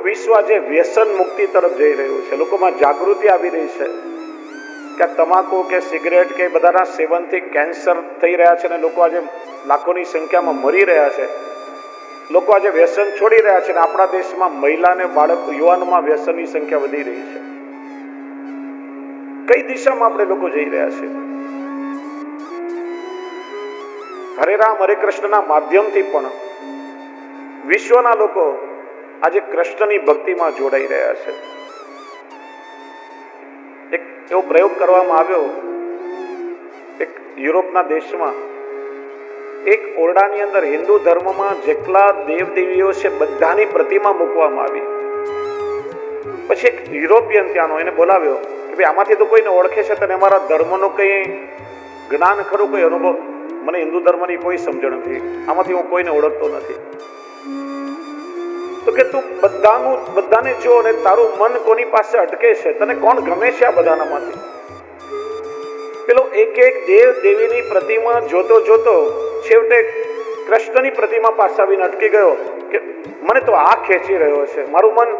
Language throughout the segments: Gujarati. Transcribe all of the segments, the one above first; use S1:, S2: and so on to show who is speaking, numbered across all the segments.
S1: વિશ્વ આજે વ્યસન મુક્તિ તરફ જઈ રહ્યું છે. લોકોમાં જાગૃતિ આવી રહી છે કે તમાકુ કે સિગરેટ કે બધાના સેવનથી કેન્સર થઈ રહ્યા છે અને લોકો આજે લાખોની સંખ્યામાં મરી રહ્યા છે. લોકો આજે વ્યસન છોડી રહ્યા છે અને આપણા દેશમાં મહિલા અને બાળક યુવાનોમાં વ્યસનની સંખ્યા વધી રહી છે. કઈ દિશામાં આપણે લોકો જઈ રહ્યા છે? હરે રામ હરે કૃષ્ણના માધ્યમથી પણ વિશ્વના લોકો આજે કૃષ્ણની ભક્તિમાં જોડાઈ રહ્યા છે. એક એવો પ્રયોગ કરવામાં આવ્યો એક યુરોપના દેશમાં. એક ઓરડાની અંદર હિન્દુ ધર્મમાં જેટલા દેવદેવીઓ છે બધાની પ્રતિમા મૂકવામાં આવી. પછી એક યુરોપિયન ત્યાંનો એને બોલાવ્યો કે ભાઈ આમાંથી તો કોઈને ઓળખે છે તને અમારા ધર્મનો કઈ જ્ઞાન ખરું, કોઈ અનુભવ? મને હિન્દુ ધર્મની કોઈ સમજણ નથી, આમાંથી હું કોઈને ઓળખતો નથી. તો કે તું બધાને જો અને તારું મન કોની પાસે અટકે છે, તને કોણ ગમે છે આ બધાનામાંથી? પેલો એક એક દેવ દેવીની પ્રતિમા જોતો જોતો છેવટે કૃષ્ણની પ્રતિમા પાસે આવીને અટકી ગયો કે મને તો આ ખેંચી રહ્યો છે, મારું મન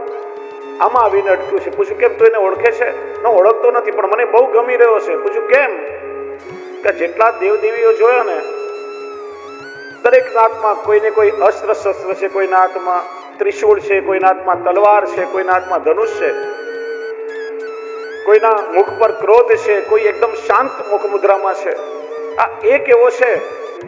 S1: આમાં આવીને અટક્યું છે. પૂછ્યું કેમ? તું એને ઓળખે છે? ન ઓળખતો નથી, પણ મને બહુ ગમી રહ્યો છે. પૂછ્યું કેમ? કે જેટલા દેવ દેવીઓ જોયા ને દરેકના હાથમાં કોઈને કોઈ અસ્ત્ર શસ્ત્ર છે, કોઈના હાથમાં ત્રિશૂળ છે, કોઈના હાથમાં તલવાર છે, કોઈના હાથમાં ધનુષ છે, કોઈના મુખ પર ક્રોધ છે, કોઈ એકદમ શાંત મુખ મુદ્રામાં છે. આ એક એવો છે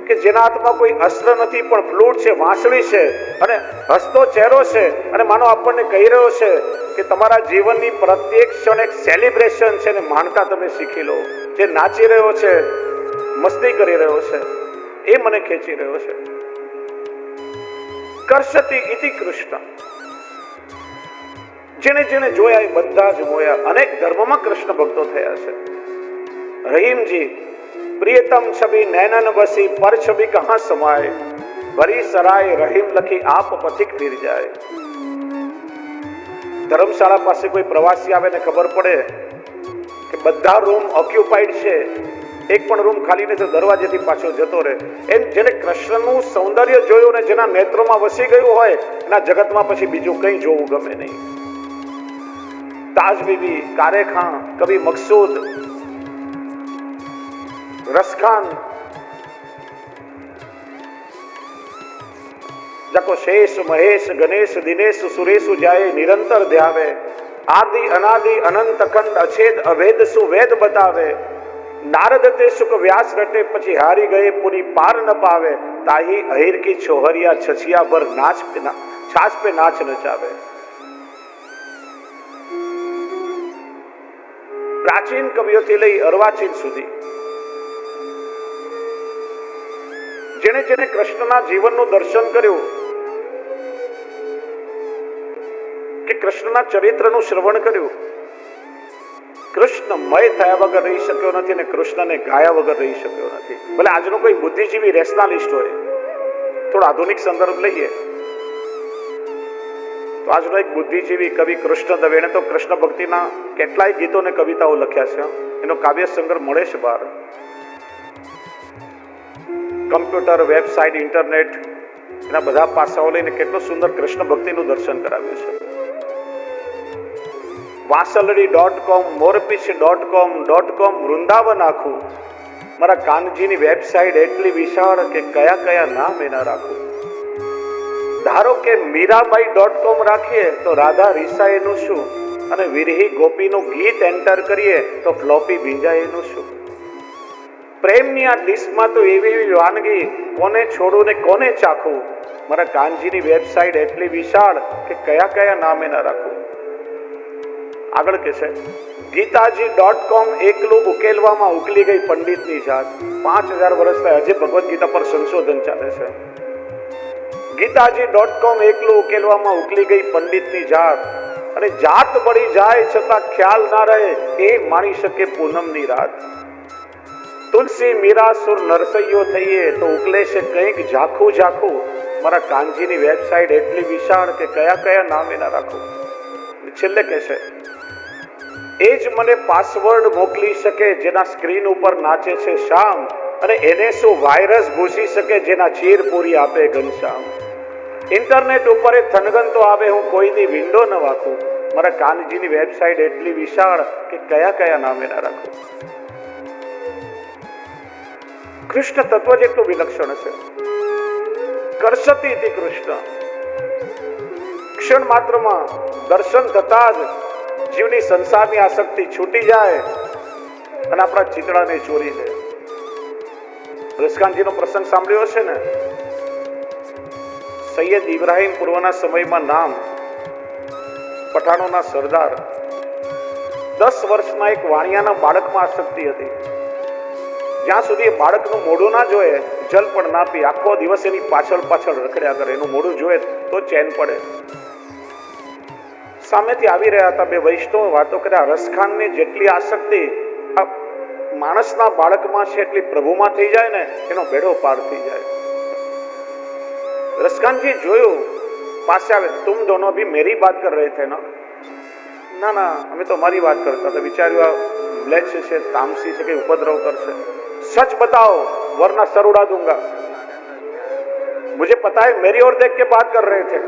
S1: કે જેના હાથમાં કોઈ અસ્ત્ર નથી પણ ફ્લૂટ છે, વાંસળી છે અને હસતો ચહેરો છે અને માનો આપણને કહી રહ્યો છે કે તમારા જીવનની પ્રત્યેક ક્ષણ એક સેલિબ્રેશન છે ને માણતા તમે શીખી લો. જે નાચી રહ્યો છે, મસ્તી કરી રહ્યો છે, એ મને ખેંચી રહ્યો છે. કર્ષતિ ઇતિ કૃષ્ણ. જેને જેને જોયા એ બધા જ મોયા. અનેક ધર્મમાં કૃષ્ણ ભક્તો થયા છે. રહીમજી પ્રિયતમ છબી નૈનન બસી પર છબી કહા સમાય, ભરી સરાય રહીમ લખી આપ પથિક ફિર જાય. ધર્મશાળા પાસે કોઈ પ્રવાસી આવે ને ખબર પડે કે બધા રૂમ ઓક્યુપાઈડ છે, એક પણ રૂમ ખાલી નથી, દરવાજેથી પાછો જતો રહે. એમ જેને કૃષ્ણનું સૌંદર્ય જોયું ને જેના નેત્રોમાં વસી ગયું હોય એના જગતમાં પછી બીજું કંઈ જોવું ગમે નહીં. ताज बीबी, कारे खां, कभी मकसूद, रसखान, जको शेष महेश गणेश दिनेश सुरेशु जाए निरंतर ध्यावे, आदि अनादि अनंत अखंड अछेद अभेद सुवेद बतावे, नारद ते सुख व्यास रटे पछी हारी गए पुनी पार न पावे, ताही अहिर की छोहरिया छछिया भर छाछ पे नाच नचावे. प्राचीन कवियोથી લઈ અર્વાચીન સુધી જેને જેને કૃષ્ણના જીવનનું દર્શન કર્યું કે કૃષ્ણના ચરિત્રનું શ્રવણ કર્યું, કૃષ્ણમય થયા વગર રહી શક્યો નથી અને કૃષ્ણને ગાયા વગર રહી શક્યો નથી. ભલે આજનો કોઈ બુદ્ધિજીવી રેશનાલિસ્ટ હોય, થોડો આધુનિક સંદર્ભ લઈએ તો આજનો એક બુદ્ધિજીવી કવિ કૃષ્ણ દવે, એને તો કૃષ્ણ ભક્તિના કેટલાય ગીતો ને કવિતાઓ લખ્યા છે. એનો કાવ્ય સંગ્રહ મળે છે બહાર. કમ્પ્યુટર, વેબસાઇટ, ઇન્ટરનેટ એના બધા પાસાઓ લઈને કેટલું સુંદર કૃષ્ણ ભક્તિનું દર્શન કરાવ્યું છે. વાસલડી.com, મોરપીછ.com, વૃંદાવન આખું મારા કાનજીની વેબસાઇટ એટલી વિશાળ કે કયા કયા નામ એના રાખું. ધારો કે મીરાબાઈ.com રાખીએ તો રાધા રીસા એનું શું, અને વિરહી ગોપીનું ગીત એન્ટર કરીએ તો ફ્લોપી ભીંજાય એનું શું. પ્રેમની આ ડિસ્કમાં તો એવી વાનગી કોને છોડું ને કોને ચાખું, મારા કાનજીની વેબસાઇટ એટલી વિશાળ કે કયા કયા નામ એના રાખું. આગળ કે છે ગીતાજી.com એકલું ઉકેલવામાં ઉકલી ગઈ પંડિતની જાત. 5000 વર્ષ થયા, હજી ભગવદ્ ગીતા પર સંશોધન ચાલે છે. ગીતાજી.com એકલું ઉકેલવામાં ઉકલી ગઈ પંડિતની જાત, અને જાત બળી જાય છતાં ખ્યાલ ના રહે એ માણી શકે પૂનમની રાત. તુલસી મીરા સુર નરસૈયો થઈએ તો ઉકલે છે કંઈક ઝાખું ઝાખું, મારા કાનજીની વેબસાઇટ એટલી વિશાળ કે કયા કયા નામ એના રાખું. છેલ્લે કે છે એ જ મને પાસવર્ડ મોકલી શકે જેના સ્ક્રીન ઉપર નાચે છે શામ, અને એને શું વાયરસ ઘૂસી શકે જેના ચીર પૂરી આપે ઘનશ્યામ. ઇન્ટરનેટ ઉપર એ થનગનતો આવે, હું કોઈની વિન્ડો ન વાંકું. મારા કાનજીની વેબસાઇટ એટલી વિશાળ કે કયા કયા નામે ના રાખું. કૃષ્ણ તત્વ જ એટલું વિલક્ષણ છે. કર્ષતિ ઇતિ કૃષ્ણ. ક્ષણ માત્રમાં દર્શન થતા જ જીવની સંસારની આસક્તિ છૂટી જાય અને આપણા ચિતડાને ચોરી લે. રસકાનજીનો પ્રસંગ સાંભળ્યો હશે ને? સૈયદ ઇબ્રાહિમ પૂર્વના સમયમાં નામ, પઠાણોના સરદાર, 10 વર્ષના એક વાણિયાના બાળકમાં આસક્તિ હતી. જ્યાં સુધી એ બાળકનું મોઢું ના જોયે, જલ પણ ના પી, આખો દિવસ એની પાછળ પાછળ રખડ્યા કરે. એનું મોઢું જોયે તો ચેન પડે. સામેથી આવી રહ્યા હતા બે વૈષ્ણવ, વાતો કર્યા. રસખાનને જેટલી આસક્તિ આ માણસના બાળકમાં છે એટલી પ્રભુમાં થઈ જાય ને, એનો બેડો પાર થઈ જાય. રસખાનજી જોયું, પાસે આવે. તુમ દોનો ભી મેરી બાત કર રહે થે ના? ના ના, અમે તો મારી વાત કરતા હતા. વિચાર્યું આ મ્લેચ્છ છે, તામસી છે, કે ઉપદ્રવ કરશે. सच बताओ वरना सर उड़ा दूंगा. मुझे पता है मेरी ओर देख के बात कर रहे थे.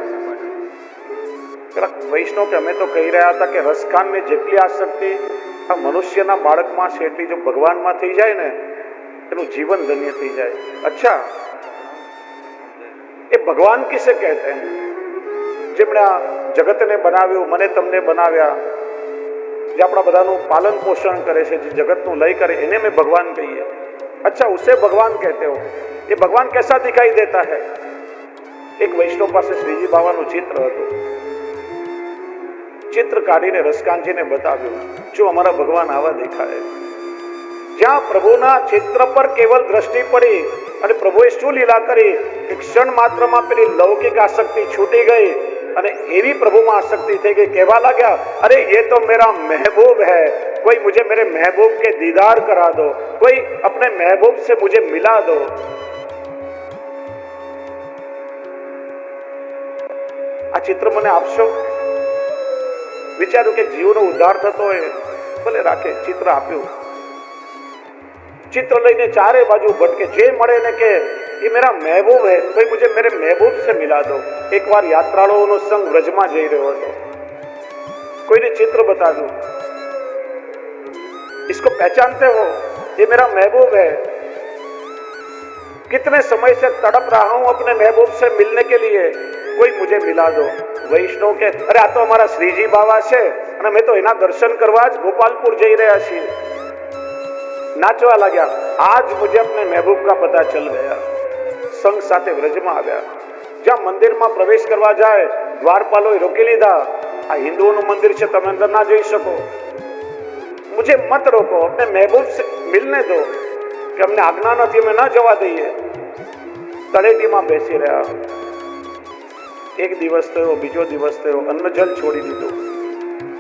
S1: वैष्णव के हमें तो कही रहा था कि रसखान में જેટલી આસક્તિ આ મનુષ્યના બાળકમાં છે એટલી જો ભગવાનમાં થઈ જાય ને, એનું જીવન ધન્ય થઈ જાય. અચ્છા, એ ભગવાન કિસે કહેતે હૈ? જેમણે આ જગતને બનાવ્યું, મને તમને બનાવ્યા, જે આપણા બધાનું પાલન પોષણ કરે છે, જે જગતનું લય કરે, એને મેં ભગવાન કહીએ. अच्छा, उसे भगवान कहते हो. ये भगवान कैसा दिखाई देता है? एक वैष्णव પાસે શ્રીજી બાવાનું ચિત્ર હતું. ચિત્ર કાઢીને રસકાનજીને બતાવ્યું. જો અમારા ભગવાન આવા દેખાય. જ્યાં પ્રભુના ચિત્ર પર કેવલ દ્રષ્ટિ પડી અને પ્રભુએ શું લીલા કરી, એક ક્ષણ માત્રમાં પેલી લૌકિક આસક્તિ છૂટી ગઈ અને એવી પ્રભુમાં આસક્તિ થઈ ગઈ. કહેવા લાગ્યા, અરે ये तो मेरा महबूब है, कोई मुझे मेरे महबूब के दीदार करा दो, कोई अपने महबूब से मुझे मिला दो. આ ચિત્ર મને આપશો? વિચાર્યું કે જીવનો ઉદ્ધાર થતો હોય, ભલે રાખે. ચિત્ર આપ્યું. चित्र लईने चारे बाजू भटके, जे मळे ने के ये मेरा महबूब है, कोई मुझे मेरे महबूब से मिला दो. एक बार यात्राळुओनो संग व्रजમાં જઈ રહ્યો હતો. કોઈને ચિત્ર બતાવ્યું. इसको पहचानते हो? ये मेरा महबूब है. कितने समय से तड़प रहा हूं अपने महबूब से मिलने के लिए, कोई मुझे मिला दो. वैष्णव के अरे આ તો અમારા શ્રીજી બાવા છે અને મેં તો એના દર્શન કરવા જ ગોપાલપુર જઈ રહ્યા છીએ. नाचवा लग्या. आज मुझे अपने महबूब का पता चल गया. संघ साथे व्रजમાં આવ્યા. જ્યાં મંદિરમાં પ્રવેશ કરવા જાય, દ્વારપાલોએ રોકી લીધા. આ હિન્દુઓનું મંદિર છે, તમે અંદર ના જઈ શકો. मुझे मत रोको, अपने महबूब से मिलने दो. કે અમને આજ્ઞા નથી, અમે ના જવા દઈએ. તળેટીમાં બેસી રહ્યા. એક દિવસ થયો, બીજો દિવસ થયો, અન્ન જલ છોડી દીધું.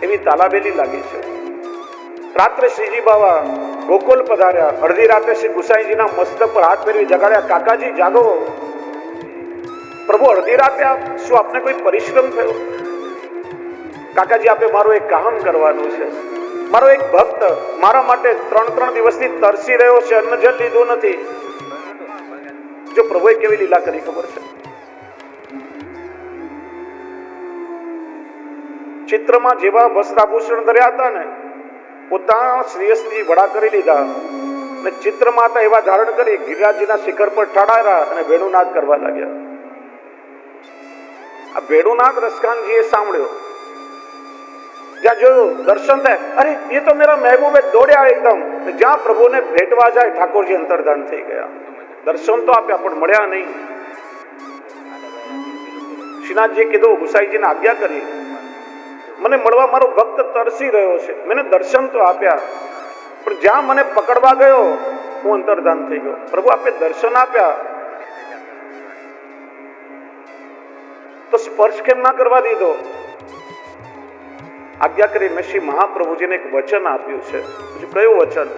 S1: એવી તાલાબેલી લાગી છે. રાત્રે શ્રીજી બાવા ગોકુલ પધાર્યા. અડધી રાતે શ્રી ગુસાઈજીના મસ્તક પર હાથ ફેરવી જગાડ્યા. કાકાજી જાગો. પ્રભુ, અડધી રાતે શું આપને કોઈ પરિશ્રમ થયો? કાકાજી, આપે મારું એક કામ કરવાનું છે. મારો એક ભક્ત મારા માટે 3 દિવસથી તરસી રહ્યો છે, અન્ન જલ લીધું નથી. જો પ્રભુએ કેવી લીલા કરી ખબર છે? ચિત્રમાં જેવા વસ્ત્રાભૂષણ ધર્યા હતા ને, પોતાના શ્રેયસથી વડા કરી લીધા અને ચિત્રમાં હતા એવા ધારણ કરી ગિરિરાજજીના શિખર પર ઠાડાયા અને વેણુનાદ કરવા લાગ્યા. આ વેણુનાદ રસકાનજીએ સાંભળ્યો. જ્યાં જોયું, દર્શન થાય, અરે એ તો મેરા મહેબૂબ હે. દોડ્યા એકદમ. જ્યાં પ્રભુને ભેટવા જાય, ઠાકોરજી અંતર્ધાન થઈ ગયા. દર્શન તો આપ્યા પણ મળ્યા નહીં. શ્રીનાથજીએ કીધું, ગુસાઈજીને આજ્ઞા કરી, મને મળવા મારો ભક્ત તરસી રહ્યો છે. મને દર્શન તો આપ્યા પણ જ્યાં મને પકડવા ગયો, હું અંતર્ધાન થઈ ગયો. પ્રભુ, આપે દર્શન આપ્યા તો સ્પર્શ કેમ ના કરવા દીધો? આજ્ઞા કરી. મેં શ્રી મહાપ્રભુજીને એક વચન આપ્યું છે. કયું વચન?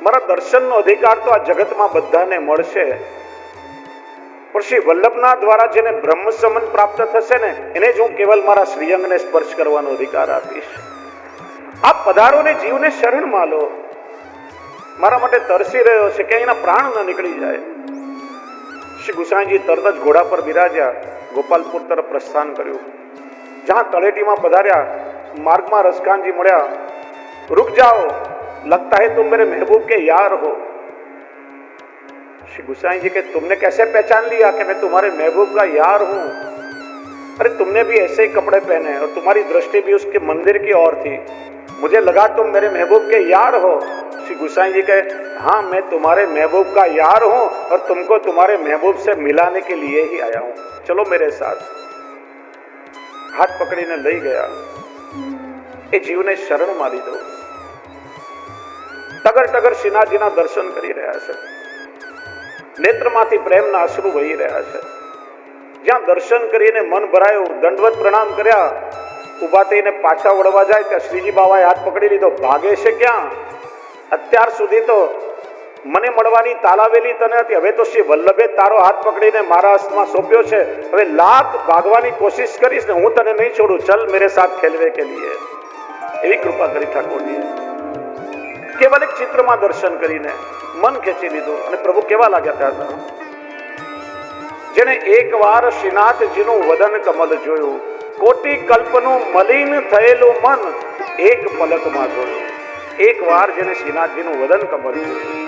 S1: મારા દર્શનનો અધિકાર તો આ જગતમાં બધાને મળશે, પણ શ્રી વલ્લભના દ્વારા જેને બ્રહ્મ સમન પ્રાપ્ત થશે ને, એને જ હું કેવલ મારા શ્રીઅંગને સ્પર્શ કરવાનો અધિકાર આપીશ. આપ પધારો ને જીવને શરણમાં લો. મારા માટે તરસી રહ્યો છે કે એના પ્રાણ ન નીકળી જાય. શ્રી ગુસાઈજી તરત જ ઘોડા પર બિરાજ્યા, ગોપાલપુર તરફ પ્રસ્થાન કર્યું. જ્યાં તળેટીમાં પધાર્યા, માર્ગમાં રસકાનજી મળ્યા. रुक जाओ, लगता है तुम मेरे महबूब के यार हो. श्री गुसाई जी के तुमने कैसे पहचान लिया कि मैं तुम्हारे महबूब का यार हूं? अरे तुमने भी ऐसे ही कपड़े पहने और तुम्हारी दृष्टि भी उसके मंदिर की ओर थी, मुझे लगा तुम मेरे महबूब के यार हो. श्री गुसाई जी कहे, हाँ मैं तुम्हारे महबूब का यार हूं और तुमको तुम्हारे महबूब से मिलाने के लिए ही आया हूं, चलो मेरे साथ. हाथ पकड़ीने लई गया. એ જીવને શરણમાં લીધો. ટગર ટગર શ્રીનાથજીના દર્શન કરી રહ્યા છે. નેત્રમાંથી પ્રેમના અશ્રુ વહી રહ્યા છે. જ્યાં દર્શન કરીને મન ભરાયું, દંડવત પ્રણામ કર્યા, ઉભા થઈને પાછા વળવા જાય ત્યાં શ્રીજી બાવાએ હાથ પકડી લીધો. ભાગે છે ક્યાં? અત્યાર સુધી તો મને મળવાની તાલાવેલી તને હતી, હવે તો શ્રી વલ્લભે તારો હાથ પકડીને મારા હસ્તમાં સોંપ્યો છે. હવે લાખ ભાગવાની કોશિશ કરીશ ને હું તને નહીં છોડું, ચલ મેરે સાથ ખેલવે કે લીએ. એવી કૃપા કરી ઠાકોરજીએ. કેવલ એક ચિત્રમાં દર્શન કરીને મન ખેંચી લીધું અને પ્રભુ કેવા લાગ્યા હતા. જેને એકવાર શ્રીનાથજીનું વદન કમલ જોયું, કોટી કલ્પનું મલિન થયેલું મન એક પલકમાં જોયું. એકવાર જેને શ્રીનાથજીનું વદન કમલ જોયું,